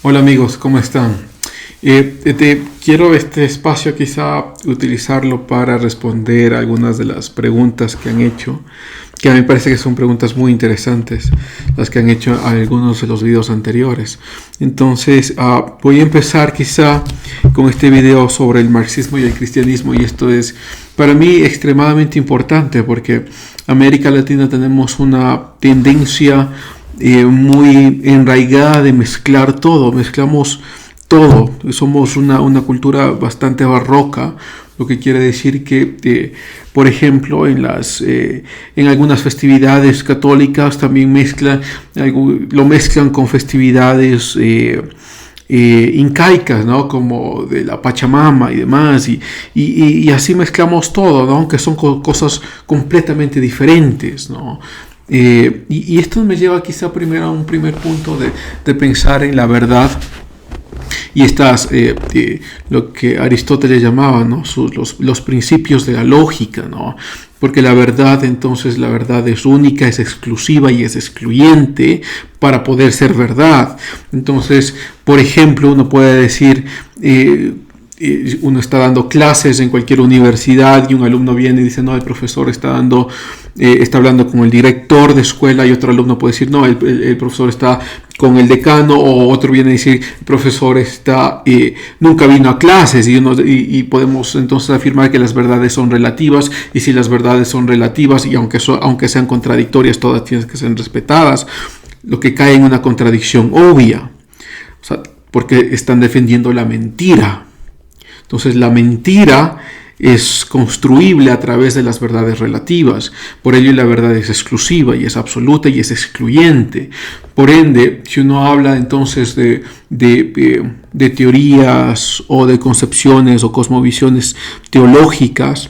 Hola amigos, ¿cómo están? Quiero este espacio quizá utilizarlo para responder algunas de las preguntas que han hecho, que a mí me parece que son preguntas muy interesantes, las que han hecho algunos de los videos anteriores. Entonces voy a empezar quizá con este video sobre el marxismo y el cristianismo, y esto es para mí extremadamente importante porque en América Latina tenemos una tendencia muy enraigada de mezclar todo, mezclamos todo, somos una cultura bastante barroca, lo que quiere decir que, por ejemplo, en algunas festividades católicas también lo mezclan con festividades incaicas, ¿no? Como de la Pachamama y demás, y así mezclamos todo, ¿no? Aunque son cosas completamente diferentes, ¿no? Y esto me lleva quizá primero a un primer punto de pensar en la verdad y lo que Aristóteles llamaba, ¿no? Los principios de la lógica, ¿no? Porque la verdad es única, es exclusiva y es excluyente para poder ser verdad. Entonces, por ejemplo, uno puede decir, uno está dando clases en cualquier universidad y un alumno viene y dice, no, el profesor está hablando con el director de escuela, y otro alumno puede decir, no, el profesor está con el decano, o otro viene a decir, el profesor nunca vino a clases, y podemos entonces afirmar que las verdades son relativas, y si las verdades son relativas, y aunque sean contradictorias, todas tienen que ser respetadas, lo que cae en una contradicción obvia, o sea, porque están defendiendo la mentira. Entonces la mentira es construible a través de las verdades relativas. Por ello la verdad es exclusiva y es absoluta y es excluyente. Por ende, si uno habla entonces de teorías o de concepciones o cosmovisiones teológicas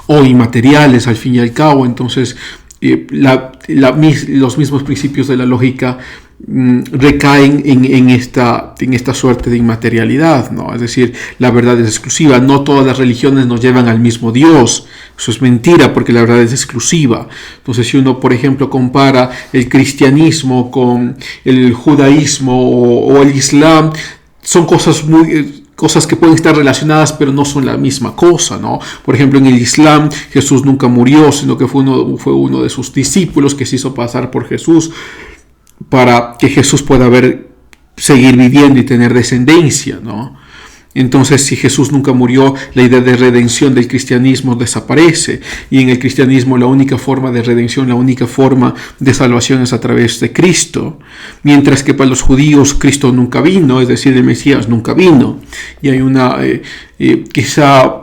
o inmateriales al fin y al cabo, entonces los mismos principios de la lógica recaen en esta suerte de inmaterialidad, ¿no? Es decir, la verdad es exclusiva. No todas las religiones nos llevan al mismo Dios. Eso es mentira, porque la verdad es exclusiva. Entonces, si uno, por ejemplo, compara el cristianismo con el judaísmo o el islam, son cosas que pueden estar relacionadas, pero no son la misma cosa, ¿no? Por ejemplo, en el Islam, Jesús nunca murió, sino que fue uno de sus discípulos que se hizo pasar por Jesús para que Jesús pueda seguir viviendo y tener descendencia, ¿no? Entonces, si Jesús nunca murió, la idea de redención del cristianismo desaparece, y en el cristianismo la única forma de redención, la única forma de salvación es a través de Cristo, mientras que para los judíos Cristo nunca vino, es decir, el Mesías nunca vino, y hay quizá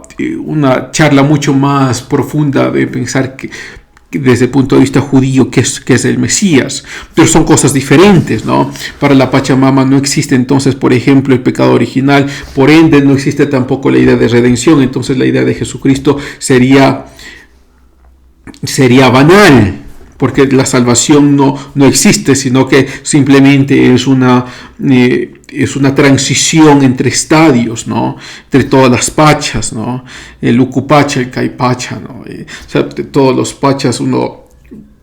una charla mucho más profunda de pensar que desde el punto de vista judío que es el Mesías, pero son cosas diferentes, ¿no? Para la Pachamama no existe entonces, por ejemplo, el pecado original, por ende no existe tampoco la idea de redención. Entonces la idea de Jesucristo sería banal, porque la salvación no existe, sino que simplemente es una transición entre estadios, ¿no? Entre todas las pachas, ¿no? El Ucupacha, el Caipacha, ¿no? O sea, de todos los pachas uno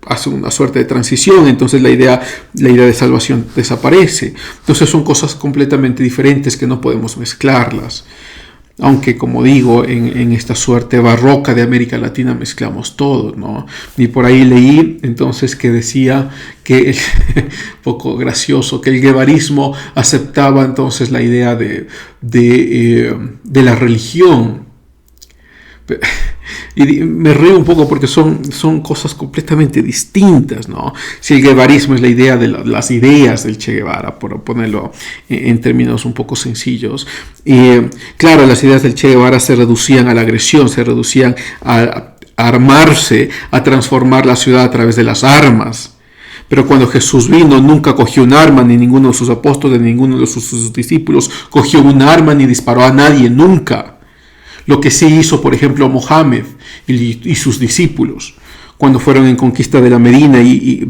hace una suerte de transición, entonces la idea de salvación desaparece. Entonces son cosas completamente diferentes que no podemos mezclarlas. Aunque, como digo, en esta suerte barroca de América Latina mezclamos todo, ¿no? Y por ahí leí entonces que decía que, poco gracioso, que el guevarismo aceptaba entonces la idea de la religión. Y me río un poco porque son cosas completamente distintas, ¿no? Si el guevarismo es la idea de las ideas del Che Guevara, por ponerlo en términos un poco sencillos, claro, las ideas del Che Guevara se reducían a la agresión, se reducían a armarse, a transformar la ciudad a través de las armas. Pero cuando Jesús vino, nunca cogió un arma, ni ninguno de sus apóstoles, ni ninguno de sus discípulos cogió un arma ni disparó a nadie, nunca. Lo que sí hizo, por ejemplo, Mohammed y sus discípulos, cuando fueron en conquista de la Medina y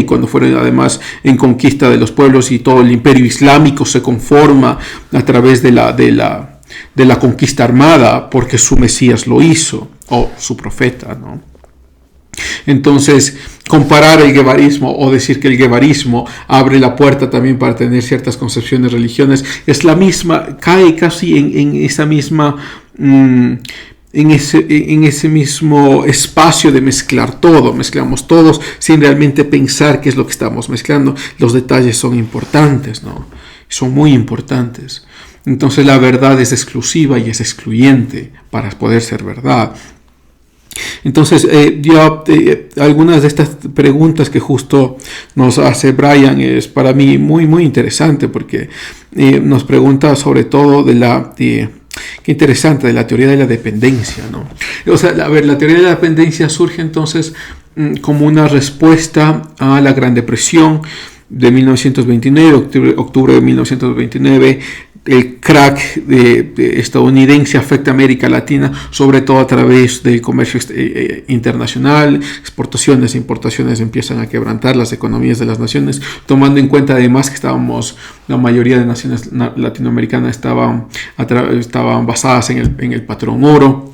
cuando fueron además en conquista de los pueblos, y todo el imperio islámico se conforma a través de la conquista armada, porque su Mesías lo hizo, o su profeta, ¿no? Entonces, comparar el guevarismo o decir que el guevarismo abre la puerta también para tener ciertas concepciones religiones, es la misma, cae casi en esa misma... en ese mismo espacio de mezclar todo, mezclamos todos sin realmente pensar qué es lo que estamos mezclando. Los detalles son importantes, ¿no? Son muy importantes. Entonces la verdad es exclusiva y es excluyente para poder ser verdad. Entonces, algunas de estas preguntas que justo nos hace Brian es para mí muy, muy interesante, porque nos pregunta sobre todo qué interesante, de la teoría de la dependencia, ¿no? O sea, a ver, la teoría de la dependencia surge entonces como una respuesta a la Gran Depresión de 1929, octubre de 1929. El crack estadounidense afecta a América Latina, sobre todo a través del comercio internacional. Exportaciones e importaciones empiezan a quebrantar las economías de las naciones, tomando en cuenta además que la mayoría de naciones latinoamericanas estaban basadas en el patrón oro.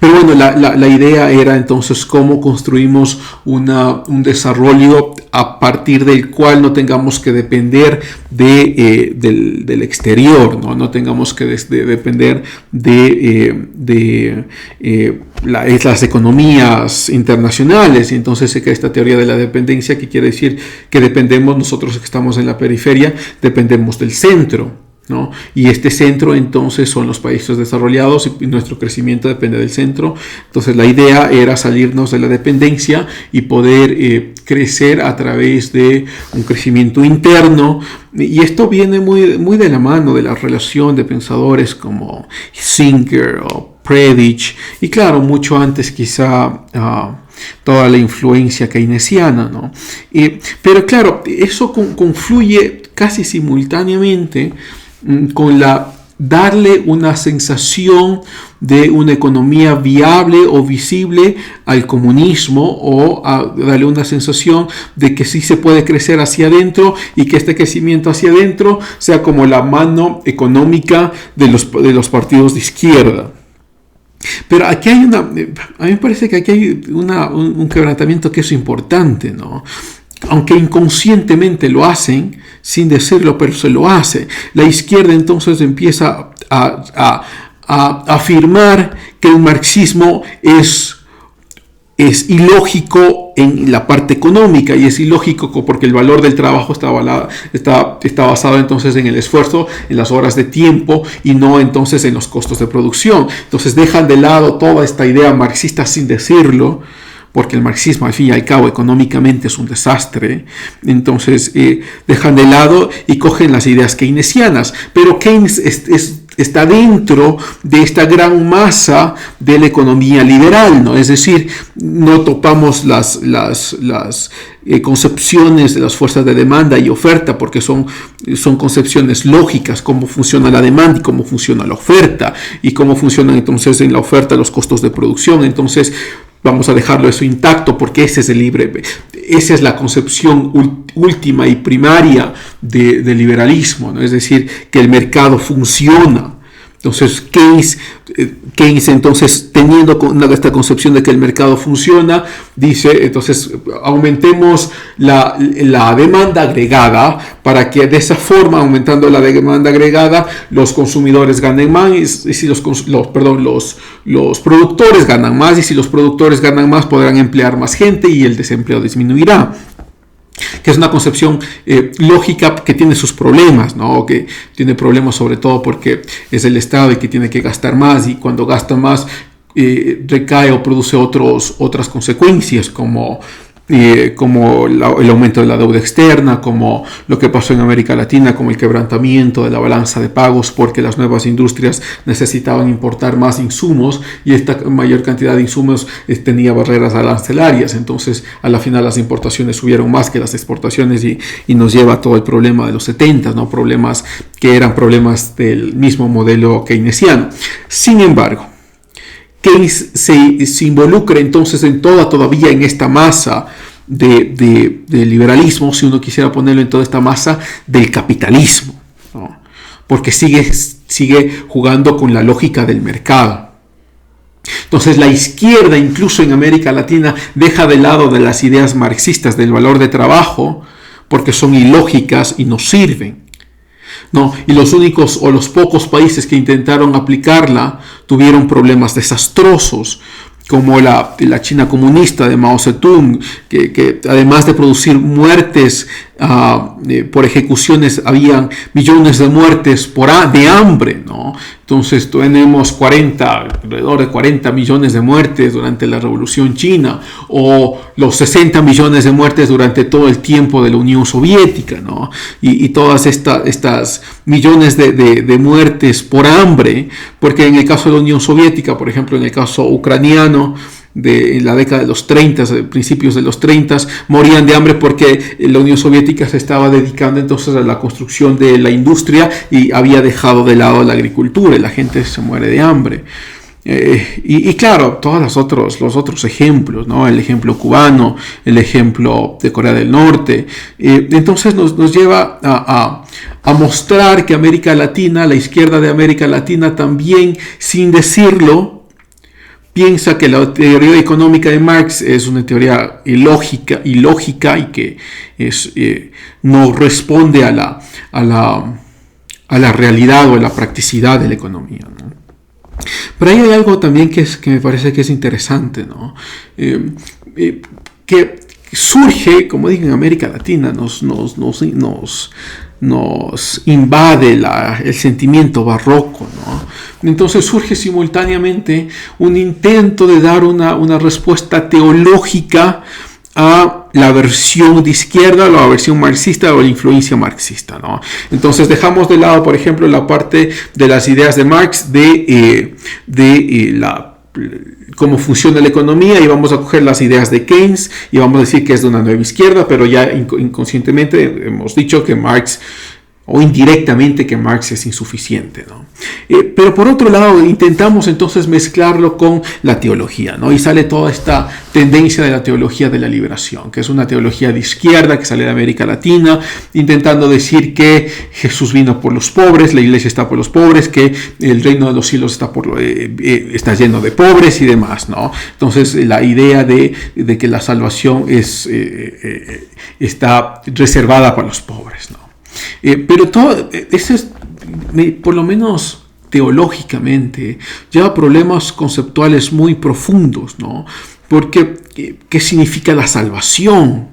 Pero bueno, la idea era entonces cómo construimos un desarrollo a partir del cual no tengamos que depender del exterior, no tengamos que depender de las economías internacionales. Y entonces se crea esta teoría de la dependencia, que quiere decir que dependemos, nosotros que estamos en la periferia, dependemos del centro, ¿no? Y este centro entonces son los países desarrollados y nuestro crecimiento depende del centro. Entonces la idea era salirnos de la dependencia y poder crecer a través de un crecimiento interno, y esto viene muy, muy de la mano de la relación de pensadores como Singer o Predige, y claro, mucho antes quizá toda la influencia keynesiana, ¿no? Pero claro, eso confluye casi simultáneamente con darle una sensación de una economía viable o visible al comunismo, o darle una sensación de que sí se puede crecer hacia adentro, y que este crecimiento hacia adentro sea como la mano económica de los partidos de izquierda. Pero aquí a mí me parece que aquí hay un quebrantamiento que es importante, ¿no? Aunque inconscientemente lo hacen, sin decirlo, pero se lo hace. La izquierda entonces empieza a afirmar que el marxismo es ilógico en la parte económica, y es ilógico porque el valor del trabajo está basado entonces en el esfuerzo, en las horas de tiempo, y no entonces en los costos de producción. Entonces dejan de lado toda esta idea marxista sin decirlo, porque el marxismo al fin y al cabo económicamente es un desastre. Entonces dejan de lado y cogen las ideas keynesianas, pero Keynes está dentro de esta gran masa de la economía liberal, ¿no? Es decir, no topamos las concepciones de las fuerzas de demanda y oferta, porque son concepciones lógicas, cómo funciona la demanda y cómo funciona la oferta, y cómo funcionan entonces en la oferta los costos de producción. Entonces vamos a dejarlo eso intacto, porque esa es la concepción última y primaria del liberalismo, ¿no? Es decir, que el mercado funciona. Entonces Keynes entonces, teniendo esta concepción de que el mercado funciona, dice, entonces aumentemos la demanda agregada, para que de esa forma, aumentando la demanda agregada, los consumidores ganen más, y si los productores ganan más, y si los productores ganan más, podrán emplear más gente y el desempleo disminuirá. Que es una concepción lógica que tiene sus problemas, ¿no? Que tiene problemas sobre todo porque es el Estado y que tiene que gastar más, y cuando gasta más recae o produce otras consecuencias, como el aumento de la deuda externa, como lo que pasó en América Latina, como el quebrantamiento de la balanza de pagos, porque las nuevas industrias necesitaban importar más insumos, y esta mayor cantidad de insumos tenía barreras arancelarias. Entonces a la final las importaciones subieron más que las exportaciones, y nos lleva a todo el problema de los 70, ¿no? Problemas que eran problemas del mismo modelo keynesiano. Sin embargo, Keynes se involucra entonces todavía en esta masa de liberalismo, si uno quisiera ponerlo en toda esta masa del capitalismo, ¿no? Porque sigue jugando con la lógica del mercado. Entonces la izquierda, incluso en América Latina, deja de lado de las ideas marxistas del valor de trabajo porque son ilógicas y no sirven. ¿No? Y los únicos o los pocos países que intentaron aplicarla tuvieron problemas desastrosos, como la China comunista de Mao Zedong, que además de producir muertes por ejecuciones, habían millones de muertes de hambre, ¿no? Entonces tenemos alrededor de 40 millones de muertes durante la Revolución China, o los 60 millones de muertes durante todo el tiempo de la Unión Soviética, ¿no? Y todas estas millones de muertes por hambre, porque en el caso de la Unión Soviética, por ejemplo, en el caso ucraniano, en la década de los 30, principios de los 30, morían de hambre porque la Unión Soviética se estaba dedicando entonces a la construcción de la industria y había dejado de lado la agricultura y la gente se muere de hambre. Y claro, todos los otros ejemplos, ¿no? El ejemplo cubano, el ejemplo de Corea del Norte. Entonces nos lleva a mostrar que América Latina, la izquierda de América Latina también, sin decirlo, piensa que la teoría económica de Marx es una teoría ilógica y que no responde a la realidad o a la practicidad de la economía, ¿no? Pero ahí hay algo también que me parece que es interesante, ¿no? Que surge, como dije, en América Latina, nos invade el sentimiento barroco, ¿no? Entonces surge simultáneamente un intento de dar una respuesta teológica a la versión de izquierda, la versión marxista o la influencia marxista, ¿no? Entonces dejamos de lado, por ejemplo, la parte de las ideas de Marx cómo funciona la economía, y vamos a coger las ideas de Keynes y vamos a decir que es de una nueva izquierda, pero ya inconscientemente hemos dicho que Marx, o indirectamente, que Marx es insuficiente, ¿no? Pero por otro lado intentamos entonces mezclarlo con la teología, ¿no? Y sale toda esta tendencia de la teología de la liberación, que es una teología de izquierda que sale de América Latina, intentando decir que Jesús vino por los pobres, la iglesia está por los pobres, que el reino de los cielos está lleno de pobres y demás, ¿no? Entonces la idea de que la salvación está reservada para los pobres, ¿no? Pero todo eso es, por lo menos teológicamente, lleva problemas conceptuales muy profundos, ¿no? Porque, ¿qué significa la salvación?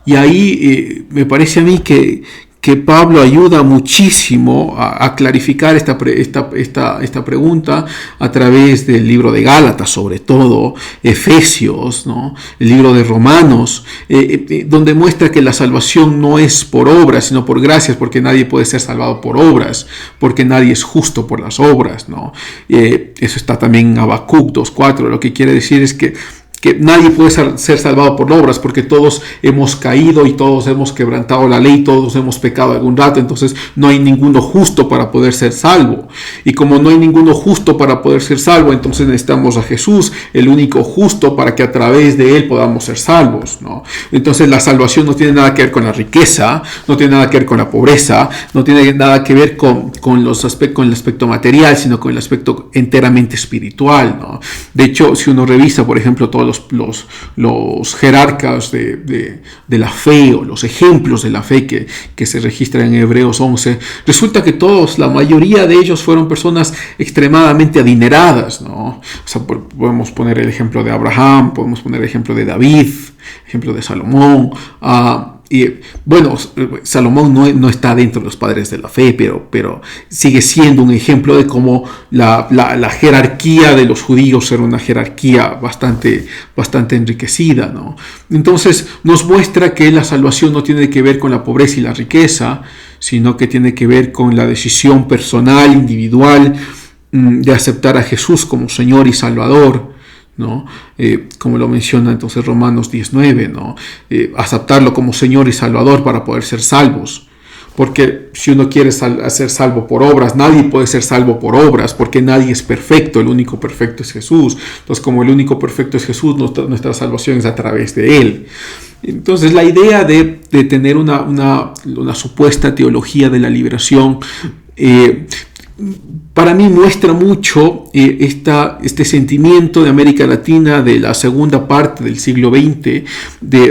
Y ahí me parece a mí que Pablo ayuda muchísimo a clarificar esta pregunta a través del libro de Gálatas, sobre todo, Efesios, ¿no? El libro de Romanos, donde muestra que la salvación no es por obras, sino por gracias, porque nadie puede ser salvado por obras, porque nadie es justo por las obras, ¿no? Eso está también en Habacuc 2:4, lo que quiere decir es que nadie puede ser salvado por obras, porque todos hemos caído y todos hemos quebrantado la ley, todos hemos pecado algún rato, entonces no hay ninguno justo para poder ser salvo. Y como no hay ninguno justo para poder ser salvo, entonces necesitamos a Jesús, el único justo, para que a través de él podamos ser salvos, ¿no? Entonces la salvación no tiene nada que ver con la riqueza, no tiene nada que ver con la pobreza, no tiene nada que ver con el aspecto material, sino con el aspecto enteramente espiritual, ¿no? De hecho, si uno revisa, por ejemplo, todos los jerarcas de la fe, o los ejemplos de la fe que se registran en Hebreos 11, resulta que la mayoría de ellos fueron personas extremadamente adineradas, ¿no? O sea, podemos poner el ejemplo de Abraham, podemos poner el ejemplo de David, ejemplo de Salomón. Y bueno, Salomón no está dentro de los padres de la fe, pero sigue siendo un ejemplo de cómo la jerarquía de los judíos era una jerarquía bastante enriquecida, ¿no? Entonces nos muestra que la salvación no tiene que ver con la pobreza y la riqueza, sino que tiene que ver con la decisión personal, individual, de aceptar a Jesús como Señor y Salvador, ¿no? Como lo menciona entonces Romanos 19, ¿no? Aceptarlo como Señor y Salvador para poder ser salvos, porque si uno quiere ser salvo por obras, nadie puede ser salvo por obras, porque nadie es perfecto, el único perfecto es Jesús. Entonces, como el único perfecto es Jesús, nuestra salvación es a través de él. Entonces, la idea de tener una supuesta teología de la liberación para mí muestra mucho este sentimiento de América Latina de la segunda parte del siglo XX,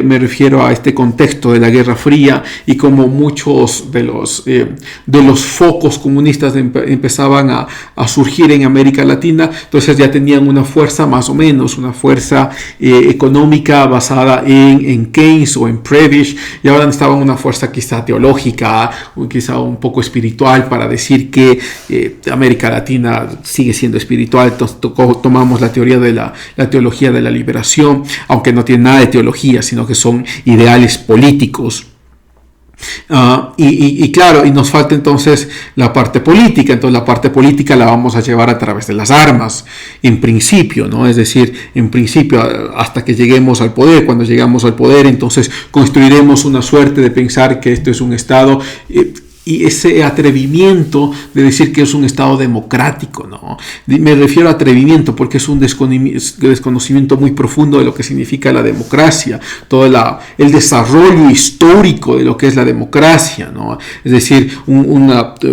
me refiero a este contexto de la Guerra Fría y como muchos de los focos comunistas empezaban a surgir en América Latina, entonces ya tenían una fuerza más o menos, una fuerza económica basada en Keynes o en Prebisch, y ahora necesitaban una fuerza quizá teológica o quizá un poco espiritual para decir que América Latina sigue siendo espiritual. Entonces tomamos la teología de la liberación, aunque no tiene nada de teología, sino que son ideales políticos. Y claro, y nos falta entonces la parte política. Entonces la parte política la vamos a llevar a través de las armas, en principio, ¿no? Es decir, en principio, hasta que lleguemos al poder. Cuando llegamos al poder, entonces construiremos una suerte de pensar que esto es un Estado, y ese atrevimiento de decir que es un Estado democrático, ¿no? Me refiero a atrevimiento porque es un desconocimiento muy profundo de lo que significa la democracia, todo el desarrollo histórico de lo que es la democracia, ¿no? Es decir,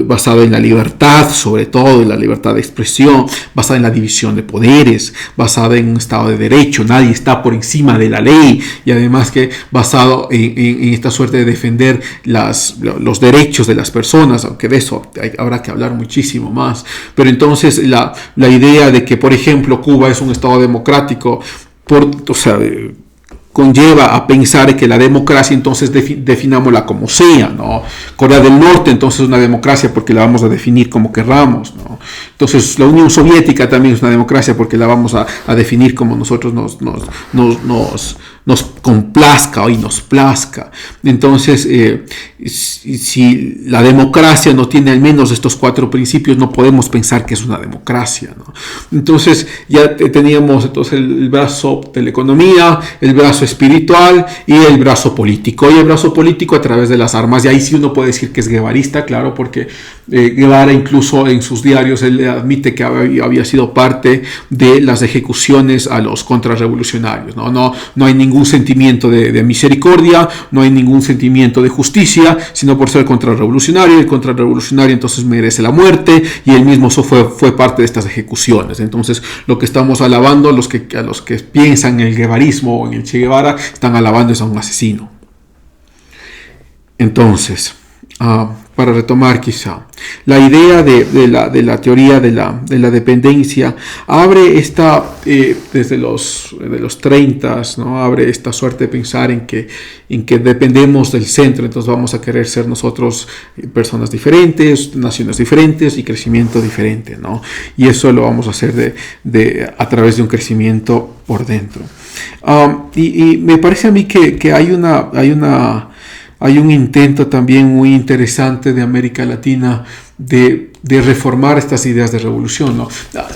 basado en la libertad, sobre todo en la libertad de expresión, basada en la división de poderes, basada en un Estado de derecho, nadie está por encima de la ley, y además que basado en esta suerte de defender los derechos de las personas, aunque de eso habrá que hablar muchísimo más. Pero entonces la idea de que, por ejemplo, Cuba es un Estado democrático, conlleva a pensar que la democracia entonces definámosla como sea, ¿no? Corea del Norte entonces es una democracia porque la vamos a definir como querramos, ¿no? Entonces la Unión Soviética también es una democracia porque la vamos a definir como nosotros nos complazca y nos plazca. Entonces, si la democracia no tiene al menos estos 4 principios, no podemos pensar que es una democracia, ¿no? Entonces, ya teníamos entonces el brazo de la economía, el brazo espiritual y el brazo político. Y el brazo político a través de las armas. Y ahí sí uno puede decir que es guevarista, claro, porque Guevara incluso en sus diarios él admite que había sido parte de las ejecuciones a los contrarrevolucionarios, ¿no? No hay ningún sentimiento de misericordia, no hay ningún sentimiento de justicia, sino por ser contrarrevolucionario. El contrarrevolucionario entonces merece la muerte, y él mismo fue parte de estas ejecuciones. Entonces lo que estamos alabando, a los que piensan en el guevarismo o en el Che Guevara, están alabando a un asesino. Entonces, para retomar quizá, la idea de la teoría de la dependencia abre desde los 30, ¿no? Abre esta suerte de pensar en que dependemos del centro, entonces vamos a querer ser nosotros personas diferentes, naciones diferentes y crecimiento diferente, ¿no? Y eso lo vamos a hacer a través de un crecimiento por dentro. Y me parece a mí que hay un intento también muy interesante de América Latina de reformar estas ideas de revolución, ¿no?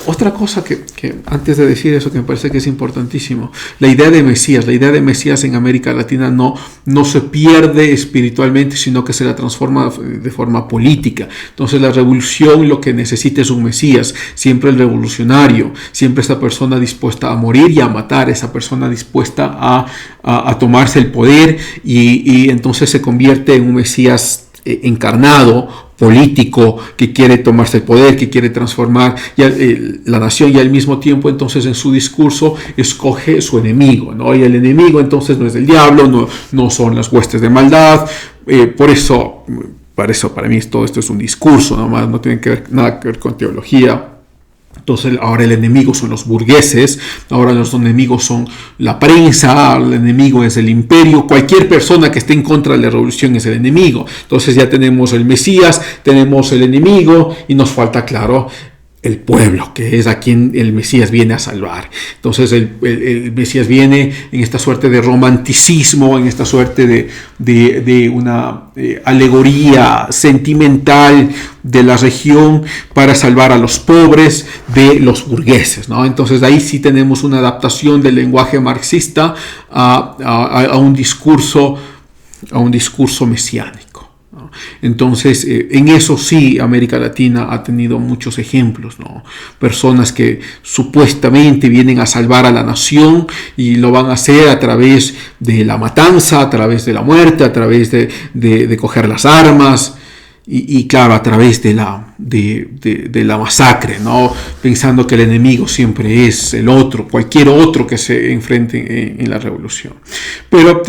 Otra cosa que antes de decir eso, que me parece que es importantísimo, la idea de Mesías en América Latina no se pierde espiritualmente, sino que se la transforma de forma política. Entonces la revolución lo que necesita es un Mesías, siempre el revolucionario, siempre esa persona dispuesta a morir y a matar, esa persona dispuesta a tomarse el poder, y entonces se convierte en un Mesías encarnado, político, que quiere tomarse el poder, que quiere transformar la nación, y al mismo tiempo entonces en su discurso escoge su enemigo, ¿no? Y el enemigo entonces no es el diablo, no son las huestes de maldad. Por eso para mí todo esto es un discurso, no tiene nada que ver con teología. Entonces ahora el enemigo son los burgueses, ahora los enemigos son la prensa, el enemigo es el imperio, cualquier persona que esté en contra de la revolución es el enemigo. Entonces ya tenemos el Mesías, tenemos el enemigo, y nos falta, claro, el pueblo, que es a quien el Mesías viene a salvar. Entonces el Mesías viene en esta suerte de romanticismo, en esta suerte de una alegoría sentimental de la región para salvar a los pobres de los burgueses, ¿no? Entonces ahí sí tenemos una adaptación del lenguaje marxista a un discurso mesiánico. Entonces, en eso sí América Latina ha tenido muchos ejemplos, ¿no? Personas que supuestamente vienen a salvar a la nación y lo van a hacer a través de la matanza, a través de la muerte, a través de coger las armas. y claro, a través de la masacre, ¿no? Pensando que el enemigo siempre es el otro, cualquier otro que se enfrente en la revolución. Pero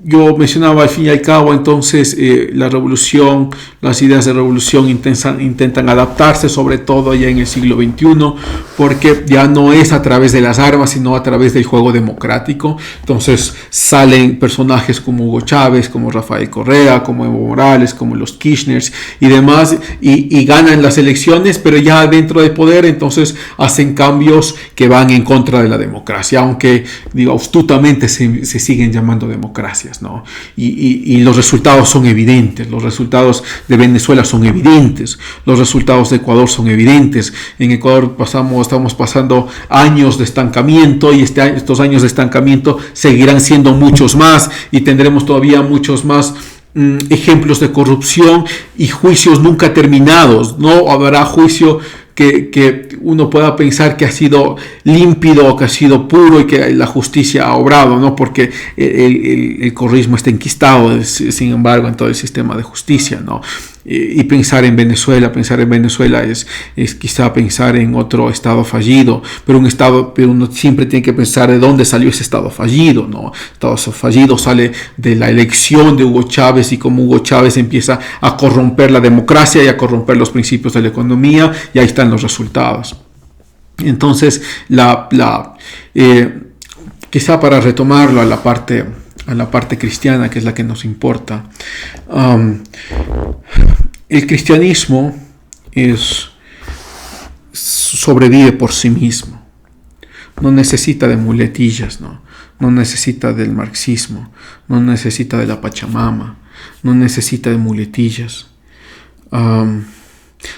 yo mencionaba al fin y al cabo, entonces la revolución, las ideas de revolución intentan adaptarse, sobre todo ya en el siglo XXI, porque ya no es a través de las armas, sino a través del juego democrático. Entonces salen personajes como Hugo Chávez, como Rafael Correa, como Evo Morales, como los Kirchners y demás, y ganan las elecciones, pero ya dentro del poder, entonces hacen cambios que van en contra de la democracia, aunque digo, astutamente se siguen llamando democracias, ¿no? Y los resultados son evidentes. Los resultados de Venezuela son evidentes. Los resultados de Ecuador son evidentes. En Ecuador estamos pasando años de estancamiento, y estos años de estancamiento seguirán siendo muchos más, y tendremos todavía muchos más ejemplos de corrupción y juicios nunca terminados. No habrá juicio que uno pueda pensar que ha sido límpido, que ha sido puro y que la justicia ha obrado, ¿no? Porque el correísmo está enquistado, sin embargo, en todo el sistema de justicia, ¿no? Y pensar en Venezuela es quizá pensar en otro estado fallido, pero uno siempre tiene que pensar de dónde salió ese estado fallido, ¿no? El estado fallido sale de la elección de Hugo Chávez, y como Hugo Chávez empieza a corromper la democracia y a corromper los principios de la economía, y ahí están los resultados. Entonces, quizá para retomarlo a la parte cristiana, que es la que nos importa, el cristianismo sobrevive por sí mismo. No necesita de muletillas, no necesita del marxismo, no necesita de la Pachamama, no necesita de muletillas,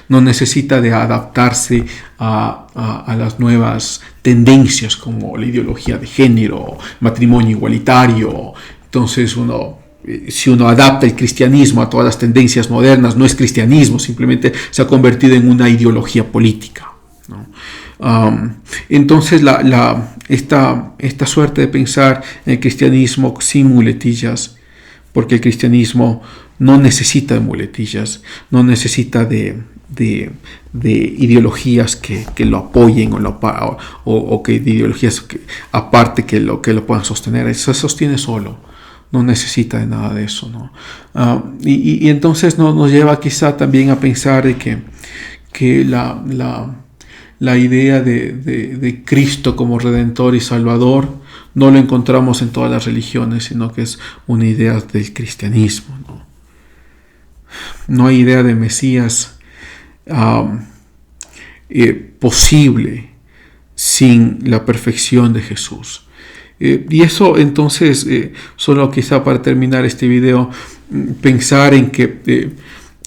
no necesita de adaptarse a las nuevas tendencias como la ideología de género, matrimonio igualitario. Entonces si uno adapta el cristianismo a todas las tendencias modernas, no es cristianismo, simplemente se ha convertido en una ideología política, ¿no? Entonces esta suerte de pensar en el cristianismo sin muletillas, porque el cristianismo no necesita de muletillas, no necesita de ideologías que lo apoyen o que de ideologías aparte que lo puedan sostener. Se sostiene solo. No necesita de nada de eso, ¿no? Y entonces nos lleva quizá también a pensar de que la idea de Cristo como Redentor y Salvador no lo encontramos en todas las religiones, sino que es una idea del cristianismo, ¿no? No hay idea de Mesías posible sin la perfección de Jesús. Y eso entonces, solo quizá para terminar este video, pensar en que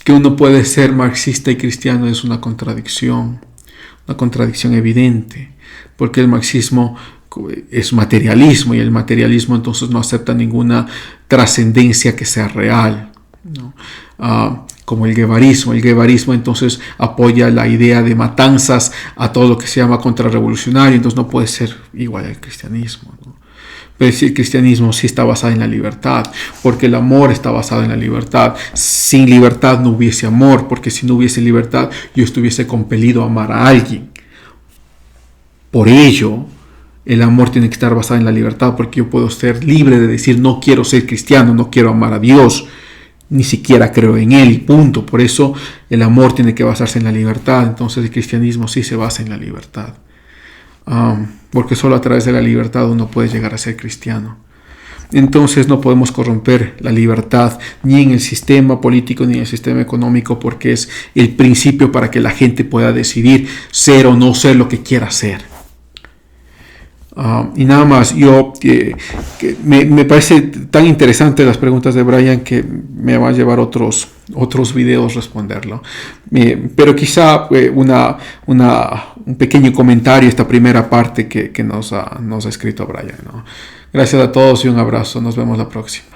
uno puede ser marxista y cristiano es una contradicción evidente, porque el marxismo es materialismo, y el materialismo entonces no acepta ninguna trascendencia que sea real, ¿no? Como el guevarismo. El guevarismo entonces apoya la idea de matanzas a todo lo que se llama contrarrevolucionario, entonces no puede ser igual al cristianismo, ¿no? Pero el cristianismo sí está basado en la libertad, porque el amor está basado en la libertad. Sin libertad no hubiese amor, porque si no hubiese libertad yo estuviese compelido a amar a alguien. Por ello, el amor tiene que estar basado en la libertad, porque yo puedo ser libre de decir no quiero ser cristiano, no quiero amar a Dios, ni siquiera creo en Él, y punto. Por eso el amor tiene que basarse en la libertad. Entonces el cristianismo sí se basa en la libertad, porque solo a través de la libertad uno puede llegar a ser cristiano. Entonces no podemos corromper la libertad ni en el sistema político ni en el sistema económico, porque es el principio para que la gente pueda decidir ser o no ser lo que quiera ser. Y nada más, me parece tan interesante las preguntas de Brian que me va a llevar otros videos responderlo. Pero quizá un pequeño comentario, esta primera parte que nos ha escrito Brian, ¿no? Gracias a todos y un abrazo. Nos vemos la próxima.